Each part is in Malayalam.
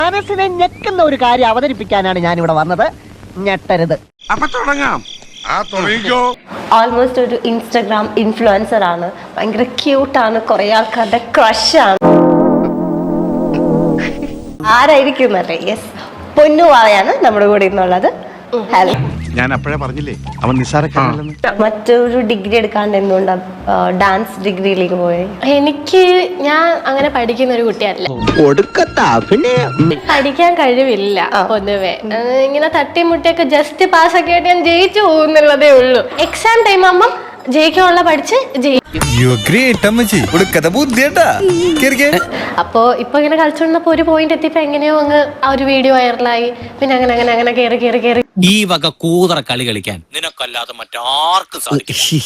മനസ്സിനെ ഞെക്കുന്ന ഒരു കാര്യം അവതരിപ്പിക്കാനാണ് ഞാൻ ഇവിടെ വന്നത്. ഞെട്ടരുത്. അപ്പൊ തുടങ്ങാം. ഓൾമോസ്റ്റ് ഒരു ഇൻസ്റ്റഗ്രാം ഇൻഫ്ലുവൻസർ ആണ്. ഭയങ്കര ക്യൂട്ടാണ്. കുറെ ആൾക്കാരുടെ ക്രഷാണ്. ആരായിരിക്കും എന്നല്ലേ? യെസ്, പൊന്നുവാവയാണ് നമ്മുടെ കൂടെ ഇന്നുള്ളത്. ഹലോ. ഞാൻ അപ്പോഴേ പറഞ്ഞില്ലേ അവൻ നിസ്സാരക്കാരനല്ലെന്ന്. മറ്റൊരു ഡിഗ്രി എടുക്കാണ്ട് എന്തുകൊണ്ടാ ഡാൻസ് ഡിഗ്രിയിലേക്ക് പോയി? ഞാൻ അങ്ങനെ പഠിക്കുന്ന ഒരു കുട്ടിയല്ല. പഠിക്കാൻ കഴിവില്ല പൊതുവെ. ഇങ്ങനെ തട്ടിമുട്ടിയൊക്കെ ജസ്റ്റ് പാസ്സൊക്കെ ആയിട്ട് ഞാൻ ജയിച്ചു പോകുന്നുള്ളതേ ഉള്ളൂ. എക്സാം ടൈം ആകുമ്പം ജയിക്കാനുള്ള പഠിച്ച് അപ്പോ ഇപ്പൊ ഇങ്ങനെ കളിച്ചോണ്ടപ്പോ ഒരു പോയിന്റ് എത്തിയപ്പോ എങ്ങനെയോ അങ്ങ് ആ ഒരു വീഡിയോ വൈറലായി. പിന്നെ അങ്ങനെ അങ്ങനെ അങ്ങനെ കേറി കേറി കേറി ഈ വക കൂതറ കളി കളിക്കാൻ നിനക്കല്ലാതെ മറ്റാർക്കും സാധിക്കില്ല.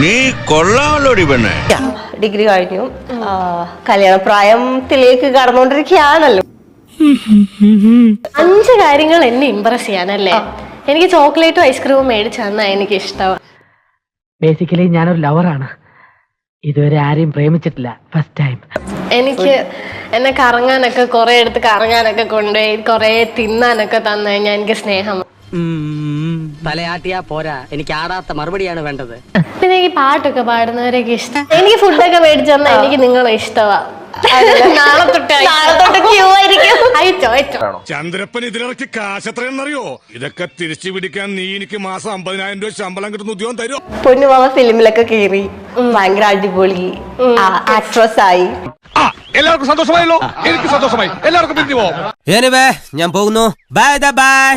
നീ കൊള്ളാമല്ലോടി പെണ്ണെ. ഡിഗ്രി കഴിഞ്ഞു. കല്യാണ പ്രായത്തിലേക്ക് കടന്നുകൊണ്ടിരിക്കുകയാണല്ലോ. 5 കാര്യങ്ങൾ എന്നെ ഇംപ്രസ് ചെയ്യാനല്ലേ. എനിക്ക് ചോക്ലേറ്റും ഐസ്ക്രീമും മേടിച്ചു തന്നാ എനിക്ക് ഇഷ്ടമാണ്. ബേസിക്കലി ഞാനൊരു ലവറാണ്. ഇതുവരെ ആരെയും പ്രേമിച്ചിട്ടില്ല. First time. എനിക്ക് എന്നെ കറങ്ങാനൊക്കെ കുറെ എടുത്ത് കറങ്ങാനൊക്കെ കൊണ്ടുപോയി കുറെ തിന്നാനൊക്കെ തന്നു കഴിഞ്ഞാൽ എനിക്ക് സ്നേഹം. തലയാട്ടിയാ പോരാ, എനിക്ക് ആടാത്ത മറുപടിയാണ് വേണ്ടത്. പിന്നെ എനിക്ക് പാട്ടൊക്കെ പാടുന്നവരൊക്കെ ഇഷ്ടം. എനിക്ക് ഫുഡൊക്കെ മേടിച്ചു തന്നാ എനിക്ക് നിങ്ങളെ ഇഷ്ടമാ. നാളെ തൊട്ട് ക്യൂ ആയിരിക്കും. അയച്ചോ അയച്ചോ. ചന്ദ്രപ്പൻ ഇതിലിറക്കി കാശ് എത്രയെന്നറിയോ? ഇതൊക്കെ തിരിച്ചു പിടിക്കാൻ നീ എനിക്ക് മാസം 50,000 രൂപ ശമ്പളം കിട്ടുന്ന ഉദ്യോഗം തരുമോ? പൊന്നുമാവ ഫിലിമിലൊക്കെ കേറി ഭയങ്കര അടിപൊളി ആക്ട്രസ് ആയി. എല്ലാവർക്കും സന്തോഷമായല്ലോ. എനിക്ക് സന്തോഷമായി. എല്ലാവർക്കും പിരിഞ്ഞു പോവാം. ഞാൻ പോകുന്നു. Bye bye.